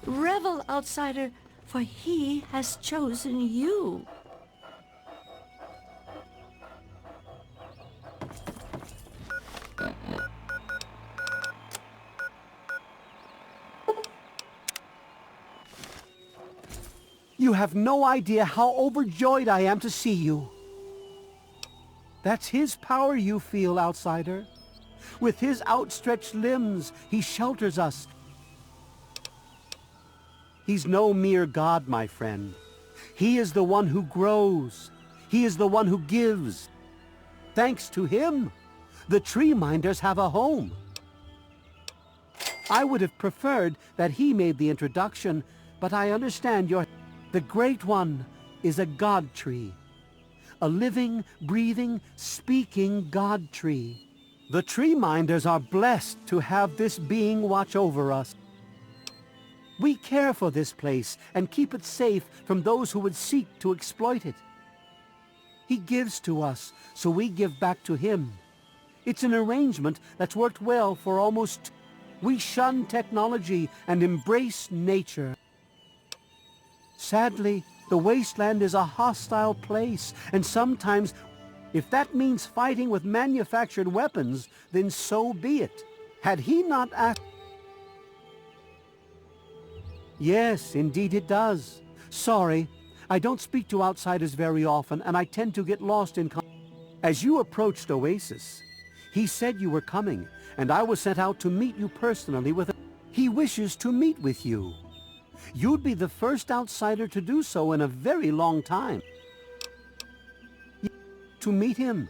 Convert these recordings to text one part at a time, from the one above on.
Revel, outsider, for he has chosen you. You have no idea how overjoyed I am to see you. That's his power you feel, outsider. With his outstretched limbs, he shelters us. He's no mere god, my friend. He is the one who grows. He is the one who gives. Thanks to him, the tree minders have a home. I would have preferred that he made the introduction, but I understand the Great One is a god tree. A living, breathing, speaking god tree. The tree minders are blessed to have this being watch over us. We care for this place and keep it safe from those who would seek to exploit it. He gives to us, so we give back to him. It's an arrangement that's worked well for almost... We shun technology and embrace nature. Sadly, the wasteland is a hostile place, and sometimes, if that means fighting with manufactured weapons, then so be it. Had he not asked... Yes, indeed it does. Sorry, I don't speak to outsiders very often, and I tend to get lost in... As you approached Oasis, he said you were coming, and I was sent out to meet you personally with... He wishes to meet with you. You'd be the first outsider to do so in a very long time. To meet him,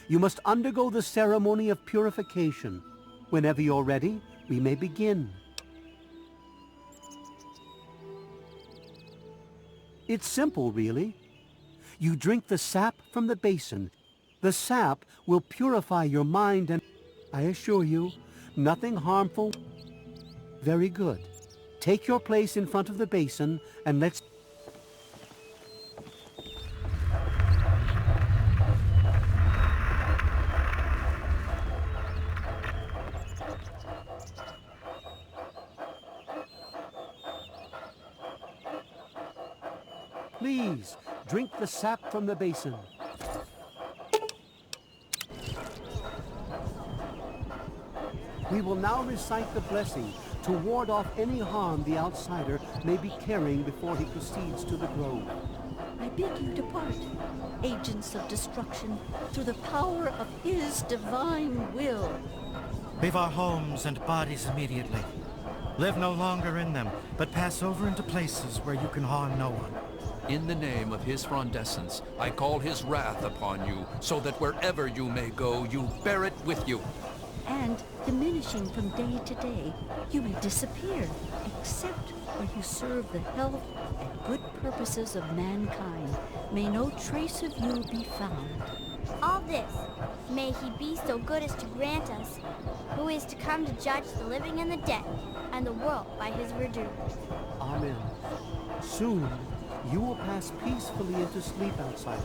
you must undergo the ceremony of purification. Whenever you're ready, we may begin. It's simple, really. You drink the sap from the basin. The sap will purify your mind and, I assure you, nothing harmful. Very good. Take your place in front of the basin and let's... Please, drink the sap from the basin. We will now recite the blessing to ward off any harm the outsider may be carrying before he proceeds to the grove. I bid you depart, agents of destruction, through the power of his divine will. Leave our homes and bodies immediately. Live no longer in them, but pass over into places where you can harm no one. In the name of his frondescence, I call his wrath upon you, so that wherever you may go, you bear it with you. And, diminishing from day to day, you may disappear, except where you serve the health and good purposes of mankind. May no trace of you be found. All this, may he be so good as to grant us, who is to come to judge the living and the dead, and the world by his verdure. Amen. Soon, you will pass peacefully into sleep, outsider.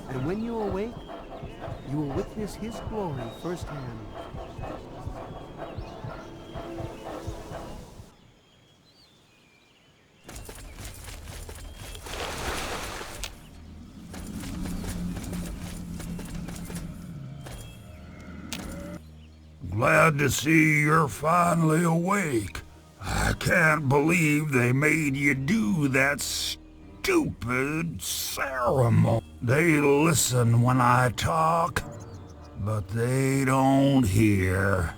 And when you awake, you will witness his glory firsthand. Glad to see you're finally awake. I can't believe they made you do that stupid ceremony. They listen when I talk, but they don't hear.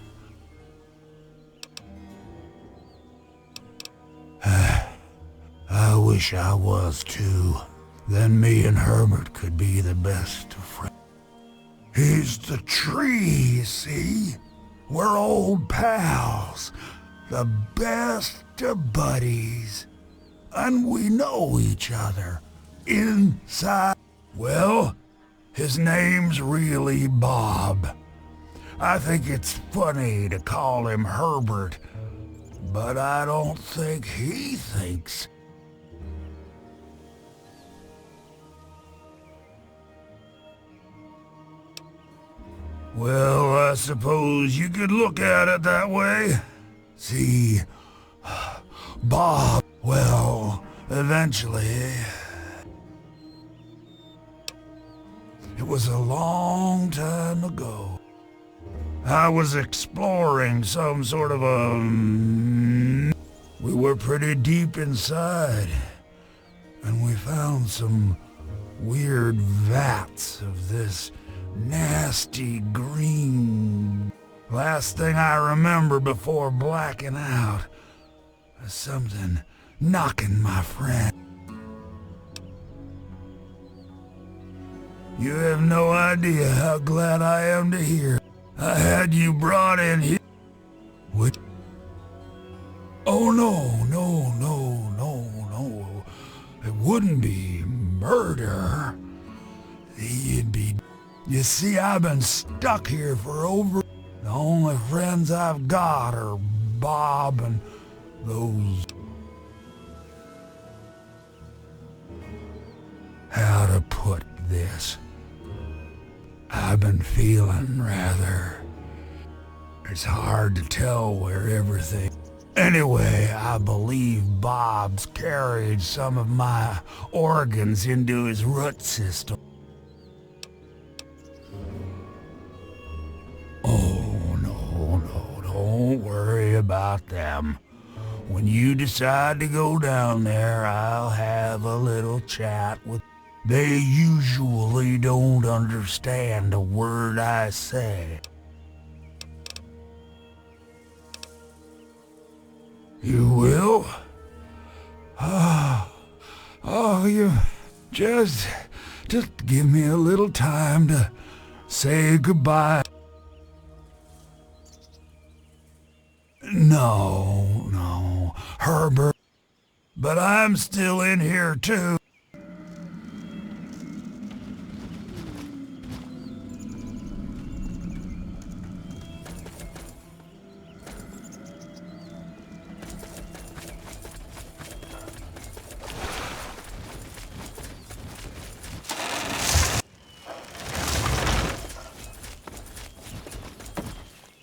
I wish I was too. Then me and Herbert could be the best of friends. He's the tree, see? We're old pals, the best of buddies. And we know each other, inside. Well, his name's really Bob. I think it's funny to call him Herbert, but I don't think he thinks. Well, I suppose you could look at it that way. See, Bob, well, eventually... It was a long time ago. I was exploring some sort of a... We were pretty deep inside, and we found some weird vats of this nasty green... Last thing I remember before blacking out was something knocking my friend. You have no idea how glad I am to hear I had you brought in here. Which... Oh no, no, no, no, no. It wouldn't be murder. You'd be... You see, I've been stuck here for over... The only friends I've got are Bob and those... How to put this? I've been feeling rather... It's hard to tell where everything... Anyway, I believe Bob's carried some of my organs into his root system. Oh, no, don't worry about them. When you decide to go down there, I'll have a little chat with... They usually don't understand a word I say. You will? Oh, you... Just give me a little time to say goodbye. No, Herbert. But I'm still in here too.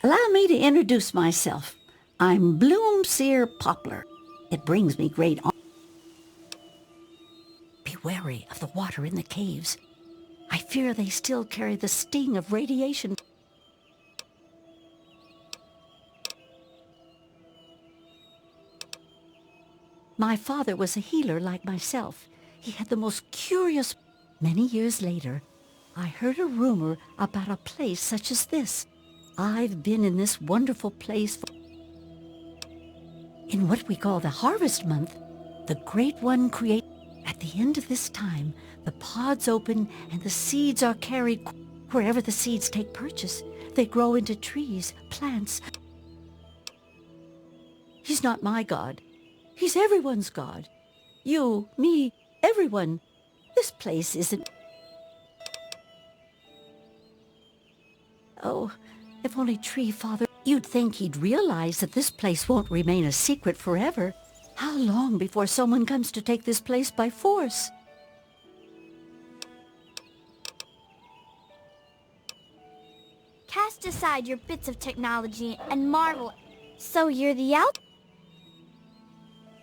Allow me to introduce myself. I'm Bloomseer Poplar. It brings me great honor. Be wary of the water in the caves. I fear they still carry the sting of radiation. My father was a healer like myself. He had the most curious... Many years later, I heard a rumor about a place such as this. I've been in this wonderful place in what we call the harvest month. The Great One creates... At the end of this time, the pods open and the seeds are carried wherever the seeds take purchase. They grow into trees, plants. He's not my God. He's everyone's God. You, me, everyone. This place isn't... Oh, if only Tree Father... You'd think he'd realize that this place won't remain a secret forever. How long before someone comes to take this place by force? Cast aside your bits of technology and marvel. So you're the out?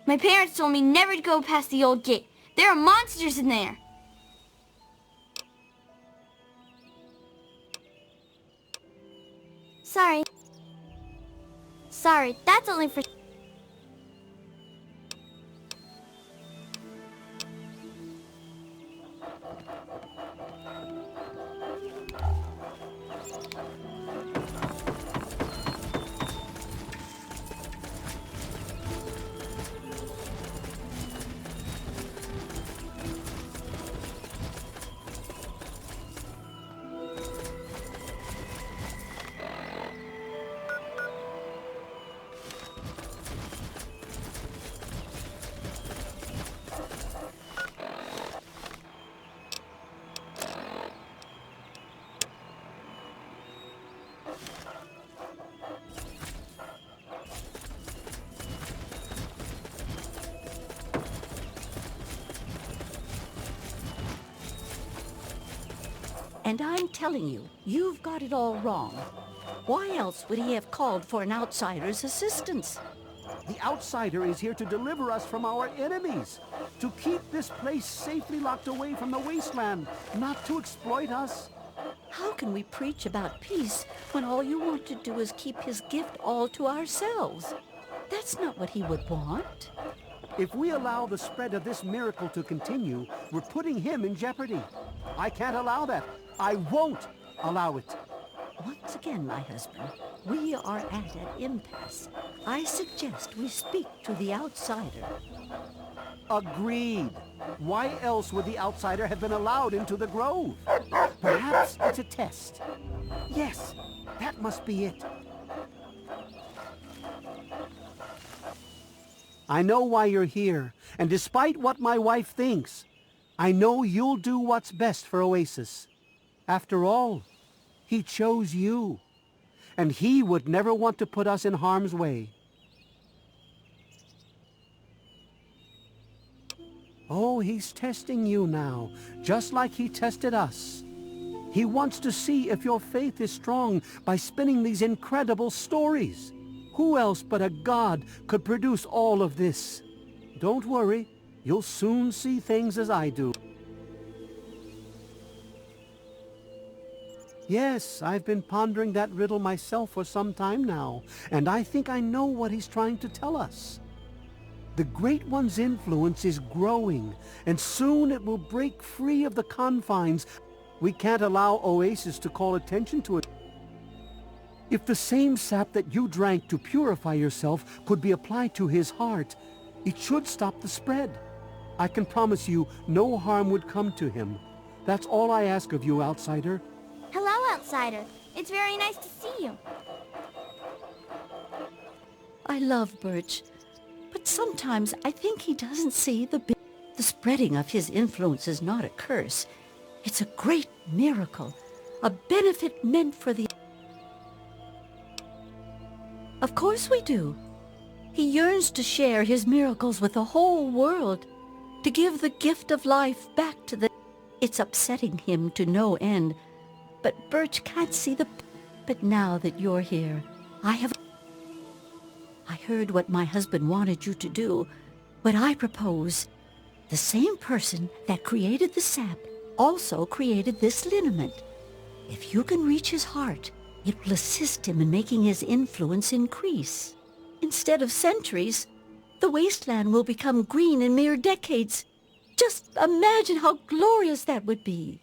My parents told me never to go past the old gate. There are monsters in there. Sorry, that's only for... And I'm telling you, you've got it all wrong. Why else would he have called for an outsider's assistance? The outsider is here to deliver us from our enemies, to keep this place safely locked away from the wasteland, not to exploit us. How can we preach about peace when all you want to do is keep his gift all to ourselves? That's not what he would want. If we allow the spread of this miracle to continue, we're putting him in jeopardy. I can't allow that. I won't allow it. Once again, my husband, we are at an impasse. I suggest we speak to the outsider. Agreed. Why else would the outsider have been allowed into the grove? Perhaps it's a test. Yes, that must be it. I know why you're here, and despite what my wife thinks, I know you'll do what's best for Oasis. After all, he chose you, and he would never want to put us in harm's way. Oh, he's testing you now, just like he tested us. He wants to see if your faith is strong by spinning these incredible stories. Who else but a god could produce all of this? Don't worry, you'll soon see things as I do. Yes, I've been pondering that riddle myself for some time now, and I think I know what he's trying to tell us. The Great One's influence is growing, and soon it will break free of the confines. We can't allow Oasis to call attention to it. If the same sap that you drank to purify yourself could be applied to his heart, it should stop the spread. I can promise you no harm would come to him. That's all I ask of you, outsider. Hello, outsider. It's very nice to see you. I love Birch, but sometimes I think he doesn't see the spreading of his influence is not a curse. It's a great miracle, a benefit meant for the... Of course we do. He yearns to share his miracles with the whole world, to give the gift of life back to the... It's upsetting him to no end, but Birch can't see the... But now that you're here, I heard what my husband wanted you to do. What I propose, the same person that created the sap also created this liniment. If you can reach his heart, it will assist him in making his influence increase. Instead of centuries, the wasteland will become green in mere decades. Just imagine how glorious that would be.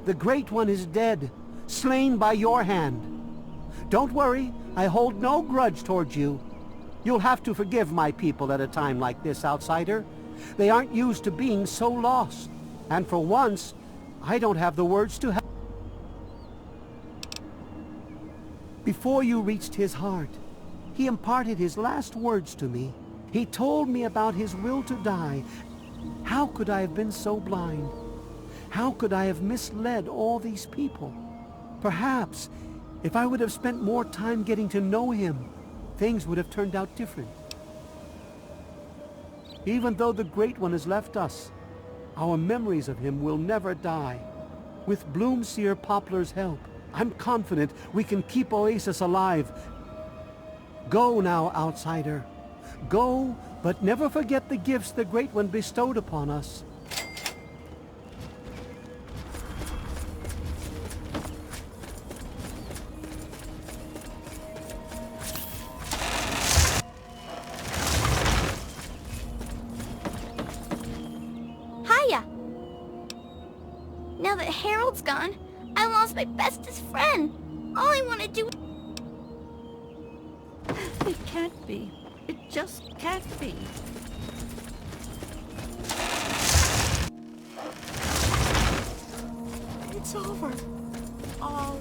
The Great One is dead, slain by your hand. Don't worry, I hold no grudge towards you. You'll have to forgive my people at a time like this, outsider. They aren't used to being so lost. And for once, I don't have the words to help. Before you reached his heart, he imparted his last words to me. He told me about his will to die. How could I have been so blind? How could I have misled all these people? Perhaps, if I would have spent more time getting to know him, things would have turned out different. Even though the Great One has left us, our memories of him will never die. With Bloomseer Poplar's help, I'm confident we can keep Oasis alive. Go now, outsider. Go, but never forget the gifts the Great One bestowed upon us. Hiya! Now that Harold's gone, I lost my bestest friend. All I want to do... It can't be. It just can't be. It's over. All